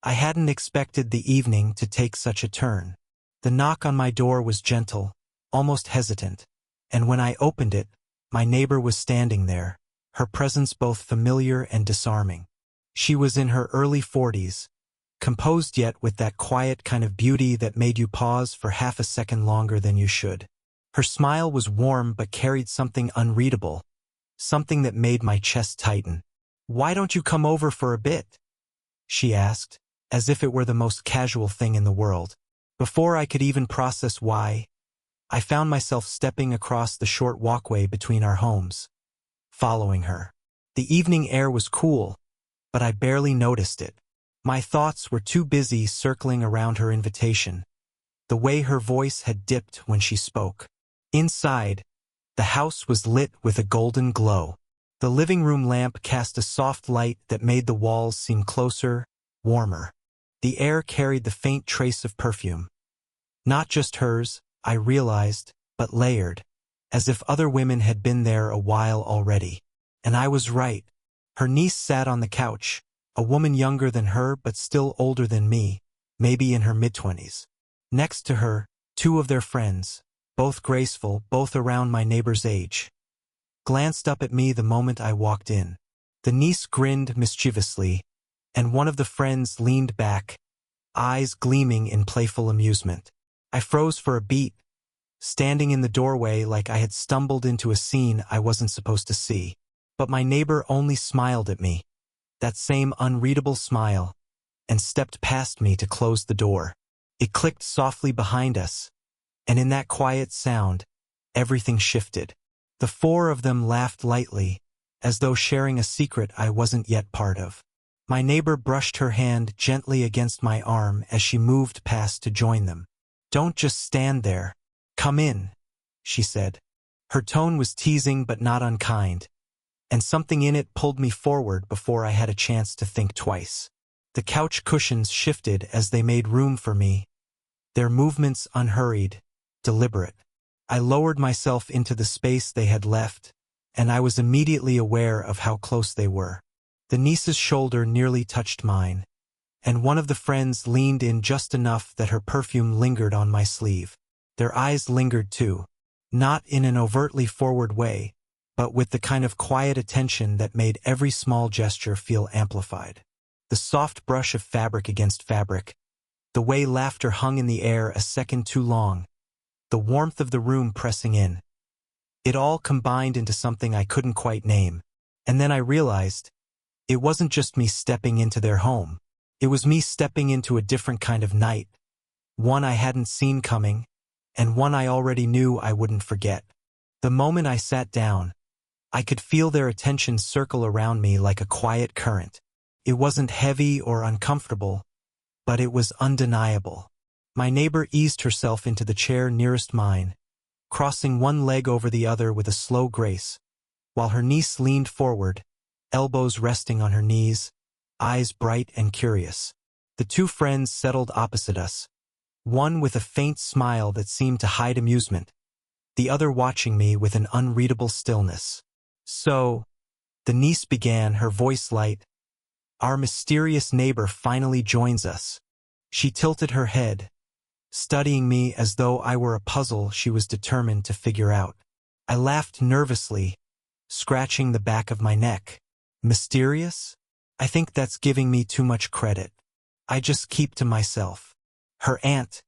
I hadn't expected the evening to take such a turn. The knock on my door was gentle, almost hesitant, and when I opened it, my neighbor was standing there, her presence both familiar and disarming. She was in her early 40s, composed yet with that quiet kind of beauty that made you pause for half a second longer than you should. Her smile was warm but carried something unreadable, something that made my chest tighten. "Why don't you come over for a bit?" she asked, as if it were the most casual thing in the world. Before I could even process why, I found myself stepping across the short walkway between our homes, following her. The evening air was cool, but I barely noticed it. My thoughts were too busy circling around her invitation, the way her voice had dipped when she spoke. Inside, the house was lit with a golden glow. The living room lamp cast a soft light that made the walls seem closer, warmer. The air carried the faint trace of perfume. Not just hers, I realized, but layered, as if other women had been there a while already. And I was right. Her niece sat on the couch, a woman younger than her but still older than me, maybe in her mid-20s. Next to her, two of their friends, both graceful, both around my neighbor's age, glanced up at me the moment I walked in. The niece grinned mischievously, and one of the friends leaned back, eyes gleaming in playful amusement. I froze for a beat, standing in the doorway like I had stumbled into a scene I wasn't supposed to see. But my neighbor only smiled at me, that same unreadable smile, and stepped past me to close the door. It clicked softly behind us, and in that quiet sound, everything shifted. The four of them laughed lightly, as though sharing a secret I wasn't yet part of. My neighbor brushed her hand gently against my arm as she moved past to join them. "Don't just stand there. Come in," she said. Her tone was teasing but not unkind, and something in it pulled me forward before I had a chance to think twice. The couch cushions shifted as they made room for me, their movements unhurried, deliberate. I lowered myself into the space they had left, and I was immediately aware of how close they were. The niece's shoulder nearly touched mine, and one of the friends leaned in just enough that her perfume lingered on my sleeve. Their eyes lingered too, not in an overtly forward way, but with the kind of quiet attention that made every small gesture feel amplified. The soft brush of fabric against fabric, the way laughter hung in the air a second too long, the warmth of the room pressing in. It all combined into something I couldn't quite name. And then I realized, it wasn't just me stepping into their home. It was me stepping into a different kind of night, one I hadn't seen coming, and one I already knew I wouldn't forget. The moment I sat down, I could feel their attention circle around me like a quiet current. It wasn't heavy or uncomfortable, but it was undeniable. My neighbor eased herself into the chair nearest mine, crossing one leg over the other with a slow grace, while her niece leaned forward, elbows resting on her knees, eyes bright and curious. The two friends settled opposite us, one with a faint smile that seemed to hide amusement, the other watching me with an unreadable stillness. "So," the niece began, her voice light, "our mysterious neighbor finally joins us." She tilted her head, studying me as though I were a puzzle she was determined to figure out. I laughed nervously, scratching the back of my neck. "Mysterious? I think that's giving me too much credit. I just keep to myself." Her aunt,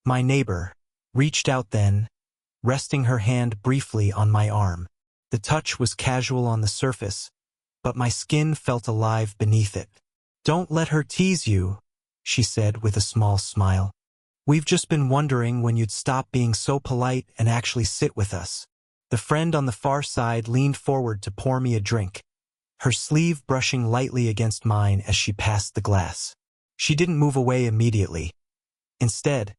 my neighbor, reached out then, resting her hand briefly on my arm. The touch was casual on the surface, but my skin felt alive beneath it. "Don't let her tease you," she said with a small smile. "We've just been wondering when you'd stop being so polite and actually sit with us." The friend on the far side leaned forward to pour me a drink, her sleeve brushing lightly against mine as she passed the glass. She didn't move away immediately. Instead,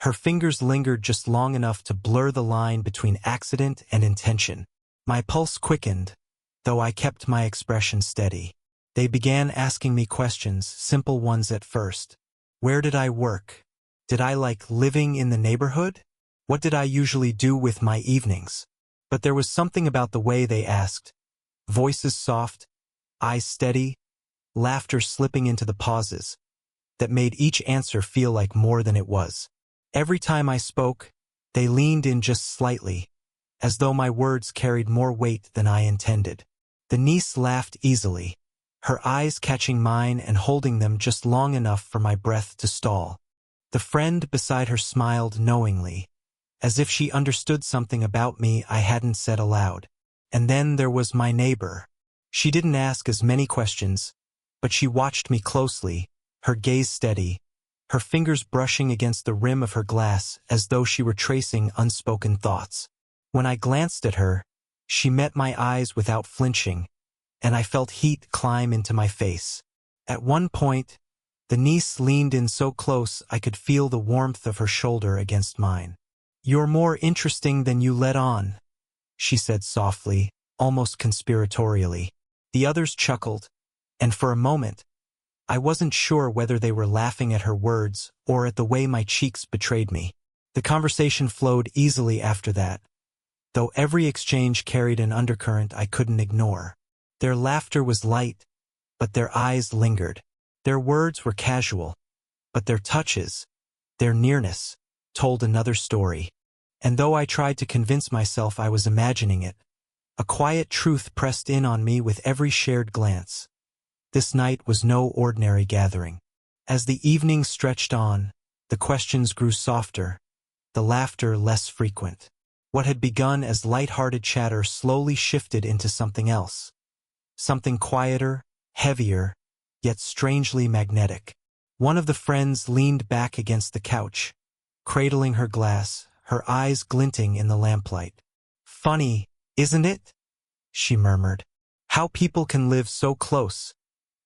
her fingers lingered just long enough to blur the line between accident and intention. My pulse quickened, though I kept my expression steady. They began asking me questions, simple ones at first. Where did I work? Did I like living in the neighborhood? What did I usually do with my evenings? But there was something about the way they asked. Voices soft, eyes steady, laughter slipping into the pauses. that made each answer feel like more than it was. Every time I spoke, they leaned in just slightly, as though my words carried more weight than I intended. The niece laughed easily, her eyes catching mine and holding them just long enough for my breath to stall. The friend beside her smiled knowingly, as if she understood something about me I hadn't said aloud. And then there was my neighbor. She didn't ask as many questions, but she watched me closely, her gaze steady, her fingers brushing against the rim of her glass as though she were tracing unspoken thoughts. When I glanced at her, she met my eyes without flinching, and I felt heat climb into my face. At one point, the niece leaned in so close I could feel the warmth of her shoulder against mine. "You're more interesting than you let on," she said softly, almost conspiratorially. The others chuckled, and for a moment, I wasn't sure whether they were laughing at her words or at the way my cheeks betrayed me. The conversation flowed easily after that, though every exchange carried an undercurrent I couldn't ignore. Their laughter was light, but their eyes lingered. Their words were casual, but their touches, their nearness, told another story. And though I tried to convince myself I was imagining it, a quiet truth pressed in on me with every shared glance. This night was no ordinary gathering. As the evening stretched on, the questions grew softer, the laughter less frequent. What had begun as light-hearted chatter slowly shifted into something else. Something quieter, heavier, yet strangely magnetic. One of the friends leaned back against the couch, cradling her glass, her eyes glinting in the lamplight. "Funny, isn't it?" she murmured. "How people can live so close,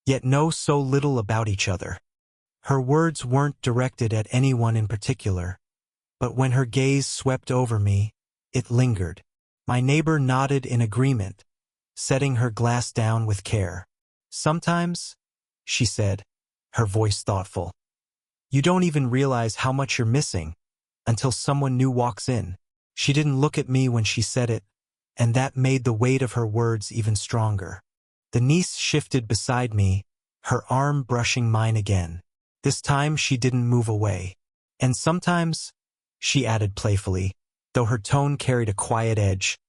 yet know so little about each other." Her words weren't directed at anyone in particular, but when her gaze swept over me, it lingered. My neighbor nodded in agreement, setting her glass down with care. "Sometimes," she said, her voice thoughtful, "you don't even realize how much you're missing until someone new walks in." She didn't look at me when she said it, and that made the weight of her words even stronger. The niece shifted beside me, her arm brushing mine again. This time she didn't move away. "And sometimes," she added playfully, though her tone carried a quiet edge,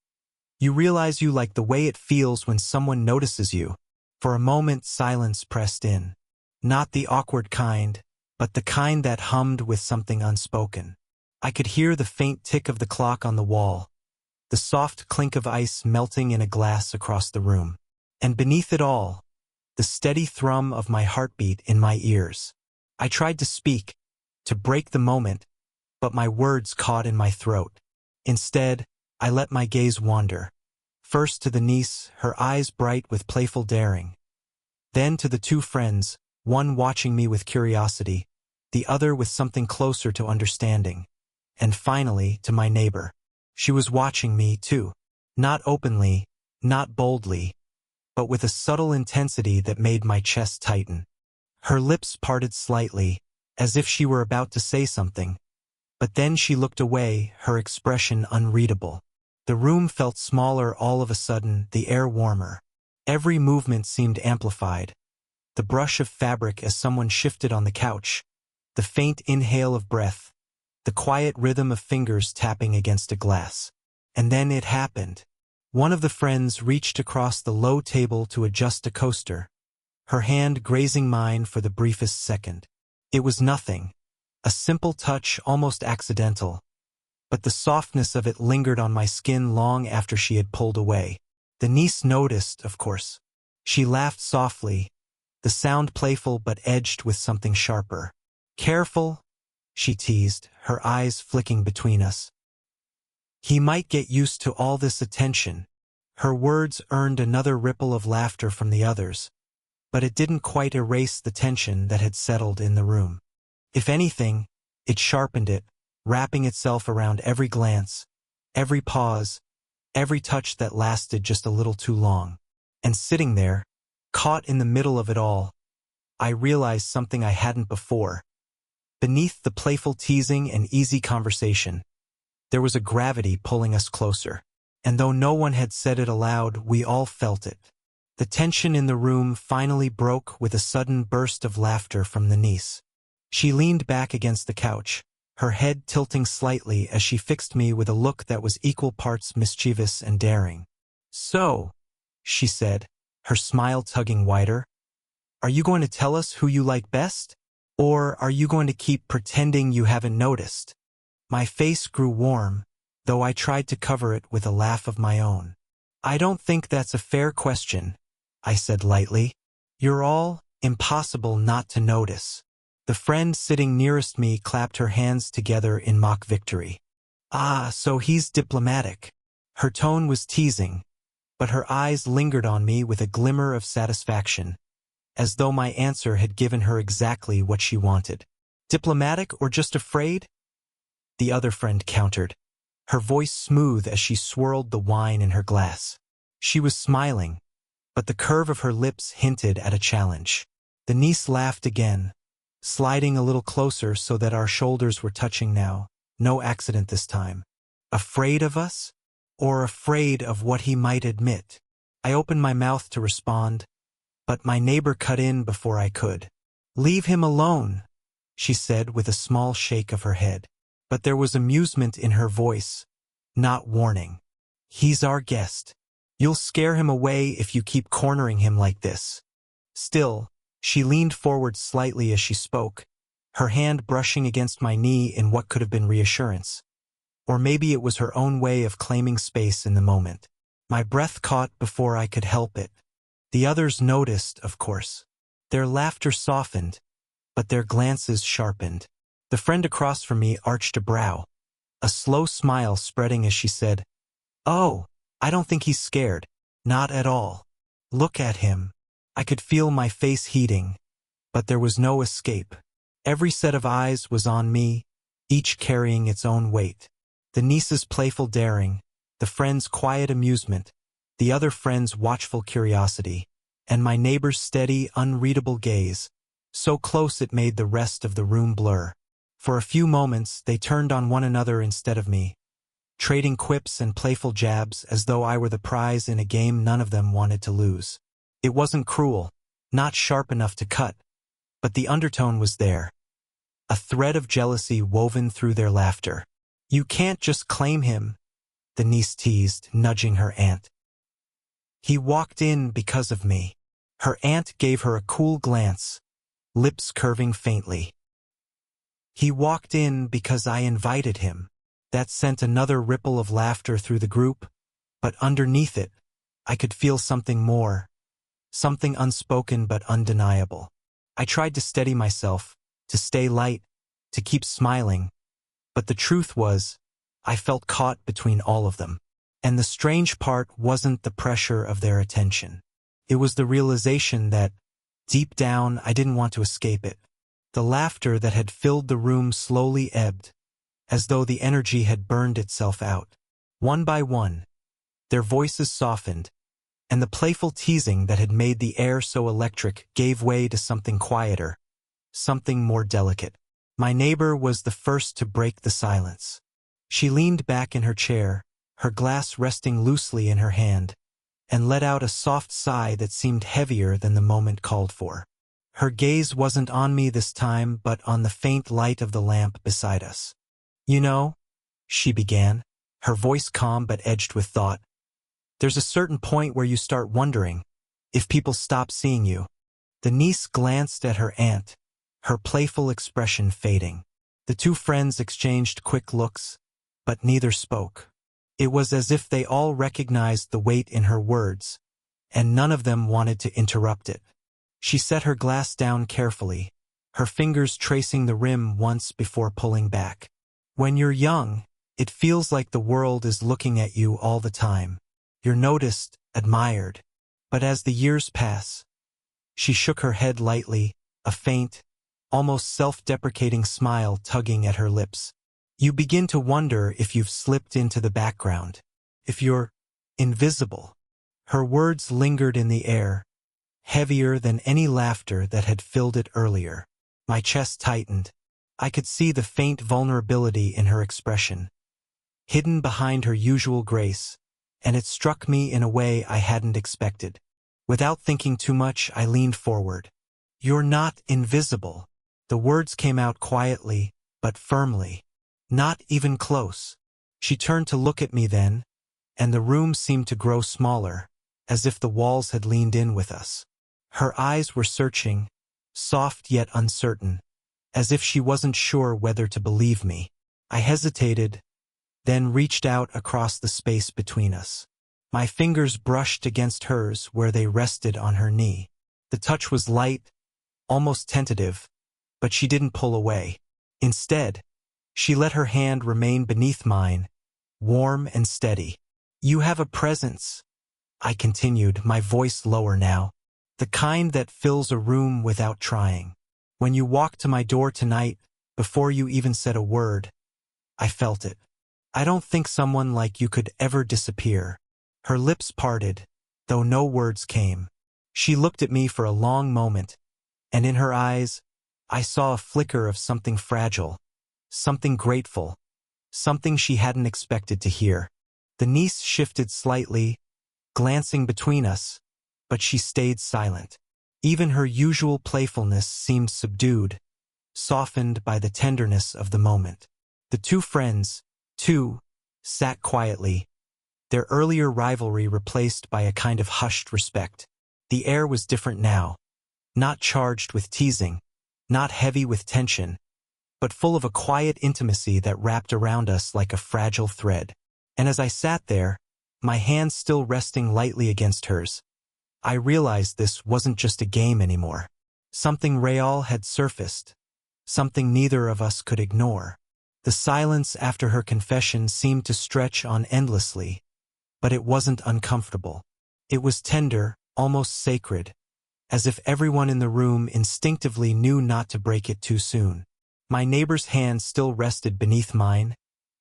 "you realize you like the way it feels when someone notices you." For a moment silence pressed in. Not the awkward kind, but the kind that hummed with something unspoken. I could hear the faint tick of the clock on the wall, the soft clink of ice melting in a glass across the room. And beneath it all, the steady thrum of my heartbeat in my ears. I tried to speak, to break the moment, but my words caught in my throat. Instead, I let my gaze wander. First to the niece, her eyes bright with playful daring. Then to the two friends, one watching me with curiosity, the other with something closer to understanding. And finally, to my neighbor. She was watching me, too. Not openly, not boldly, but with a subtle intensity that made my chest tighten. Her lips parted slightly, as if she were about to say something. But then she looked away, her expression unreadable. The room felt smaller all of a sudden, the air warmer. Every movement seemed amplified. The brush of fabric as someone shifted on the couch, the faint inhale of breath, the quiet rhythm of fingers tapping against a glass. And then it happened. One of the friends reached across the low table to adjust a coaster, her hand grazing mine for the briefest second. It was nothing, a simple touch almost accidental, but the softness of it lingered on my skin long after she had pulled away. The niece noticed, of course. She laughed softly, the sound playful but edged with something sharper. "Careful," she teased, her eyes flicking between us. "He might get used to all this attention." Her words earned another ripple of laughter from the others, but it didn't quite erase the tension that had settled in the room. If anything, it sharpened it, wrapping itself around every glance, every pause, every touch that lasted just a little too long. And sitting there, caught in the middle of it all, I realized something I hadn't before. Beneath the playful teasing and easy conversation, there was a gravity pulling us closer. And though no one had said it aloud, we all felt it. The tension in the room finally broke with a sudden burst of laughter from the niece. She leaned back against the couch, her head tilting slightly as she fixed me with a look that was equal parts mischievous and daring. "So," she said, her smile tugging wider, "are you going to tell us who you like best? Or are you going to keep pretending you haven't noticed?" My face grew warm, though I tried to cover it with a laugh of my own. "I don't think that's a fair question," I said lightly. "You're all impossible not to notice." The friend sitting nearest me clapped her hands together in mock victory. "Ah, so he's diplomatic." Her tone was teasing, but her eyes lingered on me with a glimmer of satisfaction, as though my answer had given her exactly what she wanted. "Diplomatic or just afraid?" the other friend countered, her voice smooth as she swirled the wine in her glass. She was smiling, but the curve of her lips hinted at a challenge. The niece laughed again, sliding a little closer so that our shoulders were touching now. No accident this time. "Afraid of us? Or afraid of what he might admit?" I opened my mouth to respond, but my neighbor cut in before I could. "Leave him alone," she said with a small shake of her head. But there was amusement in her voice, not warning. "He's our guest. You'll scare him away if you keep cornering him like this." Still, she leaned forward slightly as she spoke, her hand brushing against my knee in what could have been reassurance. Or maybe it was her own way of claiming space in the moment. My breath caught before I could help it. The others noticed, of course. Their laughter softened, but their glances sharpened. The friend across from me arched a brow, a slow smile spreading as she said, "Oh, I don't think he's scared. Not at all. Look at him." I could feel my face heating, but there was no escape. Every set of eyes was on me, each carrying its own weight. The niece's playful daring, the friend's quiet amusement, the other friend's watchful curiosity, and my neighbor's steady, unreadable gaze, so close it made the rest of the room blur. For a few moments, they turned on one another instead of me, trading quips and playful jabs as though I were the prize in a game none of them wanted to lose. It wasn't cruel, not sharp enough to cut, but the undertone was there, a thread of jealousy woven through their laughter. "You can't just claim him," the niece teased, nudging her aunt. "He walked in because of me." Her aunt gave her a cool glance, lips curving faintly. "He walked in because I invited him." That sent another ripple of laughter through the group, but underneath it, I could feel something more, something unspoken but undeniable. I tried to steady myself, to stay light, to keep smiling, but the truth was, I felt caught between all of them. And the strange part wasn't the pressure of their attention. It was the realization that, deep down, I didn't want to escape it. The laughter that had filled the room slowly ebbed, as though the energy had burned itself out. One by one, their voices softened, and the playful teasing that had made the air so electric gave way to something quieter, something more delicate. My neighbor was the first to break the silence. She leaned back in her chair, her glass resting loosely in her hand, and let out a soft sigh that seemed heavier than the moment called for. Her gaze wasn't on me this time, but on the faint light of the lamp beside us. "You know," she began, her voice calm but edged with thought, "there's a certain point where you start wondering if people stop seeing you." The niece glanced at her aunt, her playful expression fading. The two friends exchanged quick looks, but neither spoke. It was as if they all recognized the weight in her words, and none of them wanted to interrupt it. She set her glass down carefully, her fingers tracing the rim once before pulling back. "When you're young, it feels like the world is looking at you all the time. You're noticed, admired. But as the years pass," she shook her head lightly, a faint, almost self-deprecating smile tugging at her lips, "you begin to wonder if you've slipped into the background, if you're invisible." Her words lingered in the air, heavier than any laughter that had filled it earlier. My chest tightened. I could see the faint vulnerability in her expression, hidden behind her usual grace, and it struck me in a way I hadn't expected. Without thinking too much, I leaned forward. "You're not invisible," The words came out quietly, but firmly. Not even close. She turned to look at me then, and the room seemed to grow smaller, as if the walls had leaned in with us. Her eyes were searching, soft yet uncertain, as if she wasn't sure whether to believe me. I hesitated, then reached out across the space between us. My fingers brushed against hers where they rested on her knee. The touch was light, almost tentative, but she didn't pull away. Instead, she let her hand remain beneath mine, warm and steady. "You have a presence," I continued, my voice lower now. "The kind that fills a room without trying. When you walked to my door tonight, before you even said a word, I felt it. I don't think someone like you could ever disappear." Her lips parted, though no words came. She looked at me for a long moment, and in her eyes, I saw a flicker of something fragile, something grateful, something she hadn't expected to hear. The niece shifted slightly, glancing between us, but she stayed silent. Even her usual playfulness seemed subdued, softened by the tenderness of the moment. The two friends, too, sat quietly, their earlier rivalry replaced by a kind of hushed respect. The air was different now, not charged with teasing, not heavy with tension, but full of a quiet intimacy that wrapped around us like a fragile thread. And as I sat there, my hand still resting lightly against hers, I realized this wasn't just a game anymore. Something real had surfaced, something neither of us could ignore. The silence after her confession seemed to stretch on endlessly, but it wasn't uncomfortable. It was tender, almost sacred, as if everyone in the room instinctively knew not to break it too soon. My neighbor's hand still rested beneath mine,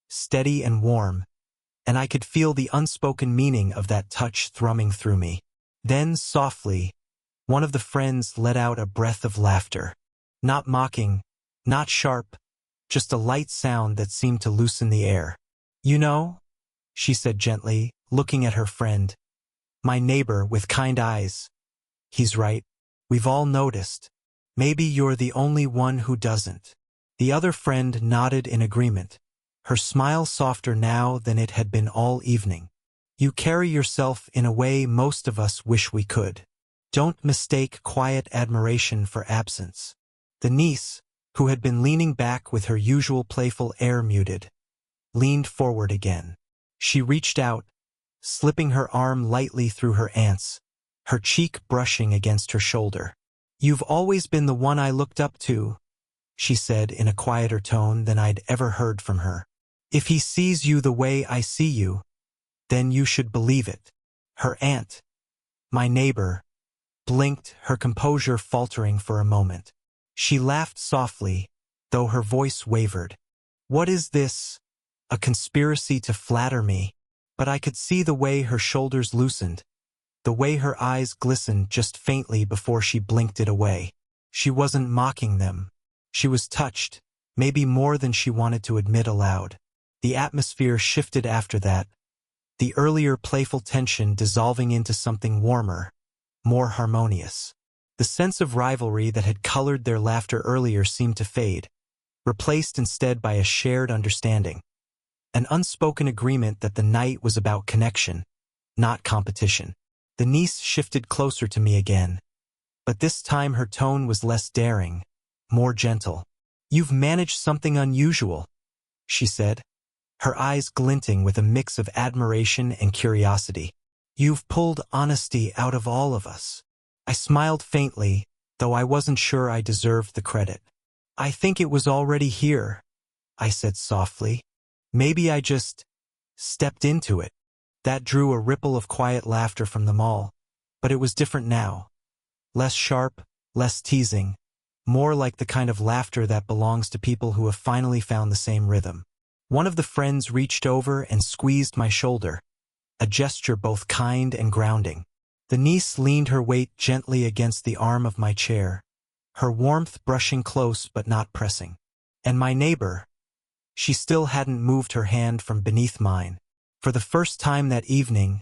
steady and warm, and I could feel the unspoken meaning of that touch thrumming through me. Then, softly, one of the friends let out a breath of laughter. Not mocking, not sharp, just a light sound that seemed to loosen the air. "You know," she said gently, looking at her friend, my neighbor with kind eyes, "he's right. We've all noticed. Maybe you're the only one who doesn't." The other friend nodded in agreement, her smile softer now than it had been all evening. "You carry yourself in a way most of us wish we could. Don't mistake quiet admiration for absence." The niece, who had been leaning back with her usual playful air muted, leaned forward again. She reached out, slipping her arm lightly through her aunt's, her cheek brushing against her shoulder. "You've always been the one I looked up to," she said in a quieter tone than I'd ever heard from her. "If he sees you the way I see you, then you should believe it." Her aunt, my neighbor, blinked, her composure faltering for a moment. She laughed softly, though her voice wavered. "What is this? A conspiracy to flatter me?" But I could see the way her shoulders loosened, the way her eyes glistened just faintly before she blinked it away. She wasn't mocking them. She was touched, maybe more than she wanted to admit aloud. The atmosphere shifted after that, the earlier playful tension dissolving into something warmer, more harmonious. The sense of rivalry that had colored their laughter earlier seemed to fade, replaced instead by a shared understanding, an unspoken agreement that the night was about connection, not competition. The niece shifted closer to me again, but this time her tone was less daring, more gentle. "You've managed something unusual," she said, her eyes glinting with a mix of admiration and curiosity. "You've pulled honesty out of all of us." I smiled faintly, though I wasn't sure I deserved the credit. "I think it was already here," I said softly. "Maybe I just stepped into it." That drew a ripple of quiet laughter from them all, but it was different now. Less sharp, less teasing, more like the kind of laughter that belongs to people who have finally found the same rhythm. One of the friends reached over and squeezed my shoulder, a gesture both kind and grounding. The niece leaned her weight gently against the arm of my chair, her warmth brushing close but not pressing. And my neighbor, she still hadn't moved her hand from beneath mine. For the first time that evening,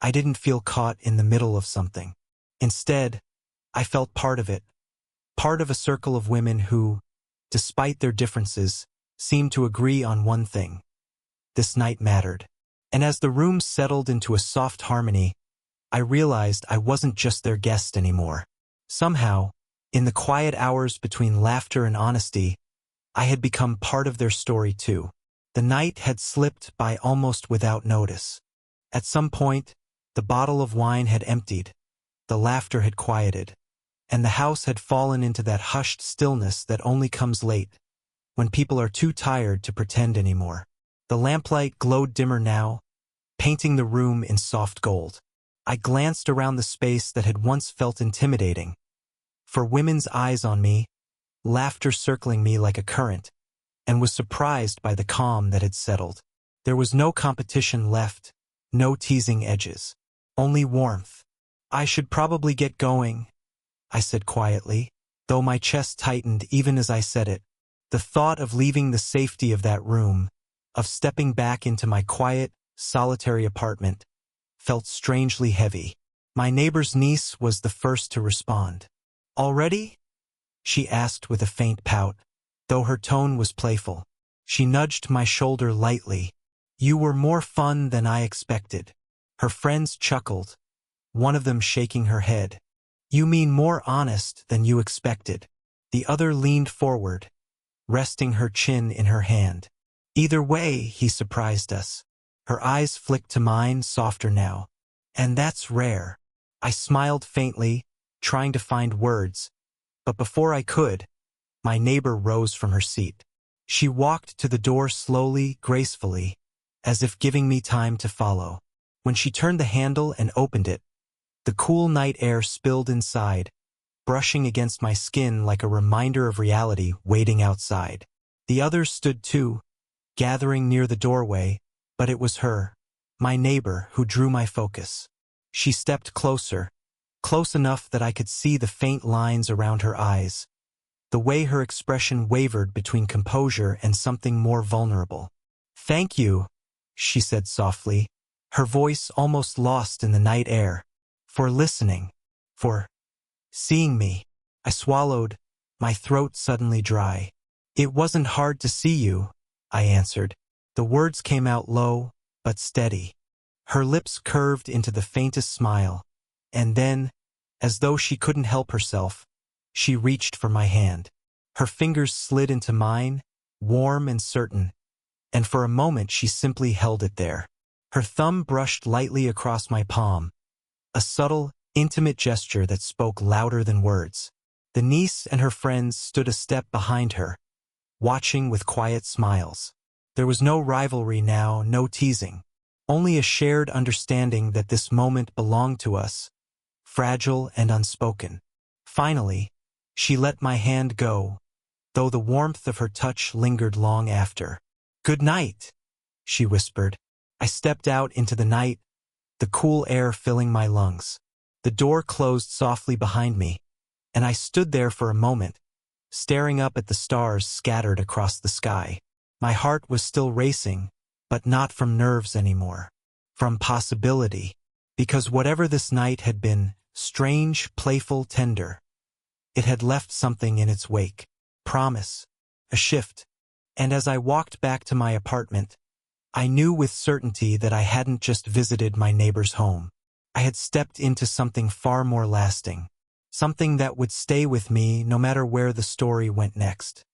I didn't feel caught in the middle of something. Instead, I felt part of it, part of a circle of women who, despite their differences, seemed to agree on one thing. This night mattered. And as the room settled into a soft harmony, I realized I wasn't just their guest anymore. Somehow, in the quiet hours between laughter and honesty, I had become part of their story too. The night had slipped by almost without notice. At some point, the bottle of wine had emptied, the laughter had quieted, and the house had fallen into that hushed stillness that only comes late, when people are too tired to pretend anymore. The lamplight glowed dimmer now, painting the room in soft gold. I glanced around the space that had once felt intimidating. For women's eyes on me, laughter circling me like a current, and was surprised by the calm that had settled. There was no competition left, no teasing edges, only warmth. I should probably get going, I said quietly, though my chest tightened even as I said it. The thought of leaving the safety of that room, of stepping back into my quiet, solitary apartment, felt strangely heavy. My neighbor's niece was the first to respond. "Already?" she asked with a faint pout, though her tone was playful. She nudged my shoulder lightly. "You were more fun than I expected." Her friends chuckled, one of them shaking her head. "You mean more honest than you expected." The other leaned forward, resting her chin in her hand. "Either way, he surprised us." Her eyes flicked to mine, softer now. "And that's rare." I smiled faintly, trying to find words, but before I could, my neighbor rose from her seat. She walked to the door slowly, gracefully, as if giving me time to follow. When she turned the handle and opened it, the cool night air spilled inside, brushing against my skin like a reminder of reality waiting outside. The others stood too, gathering near the doorway, but it was her, my neighbor, who drew my focus. She stepped closer, close enough that I could see the faint lines around her eyes, the way her expression wavered between composure and something more vulnerable. "Thank you," she said softly, her voice almost lost in the night air, "for listening, for seeing me." I swallowed, my throat suddenly dry. "It wasn't hard to see you," I answered. The words came out low, but steady. Her lips curved into the faintest smile, and then, as though she couldn't help herself, she reached for my hand. Her fingers slid into mine, warm and certain, and for a moment she simply held it there. Her thumb brushed lightly across my palm, a subtle, intimate gesture that spoke louder than words. The niece and her friends stood a step behind her, watching with quiet smiles. There was no rivalry now, no teasing, only a shared understanding that this moment belonged to us, fragile and unspoken. Finally, she let my hand go, though the warmth of her touch lingered long after. "Good night," she whispered. I stepped out into the night, the cool air filling my lungs. The door closed softly behind me, and I stood there for a moment, staring up at the stars scattered across the sky. My heart was still racing, but not from nerves anymore, from possibility, because whatever this night had been, strange, playful, tender, it had left something in its wake. Promise, a shift, and as I walked back to my apartment, I knew with certainty that I hadn't just visited my neighbor's home. I had stepped into something far more lasting, something that would stay with me no matter where the story went next.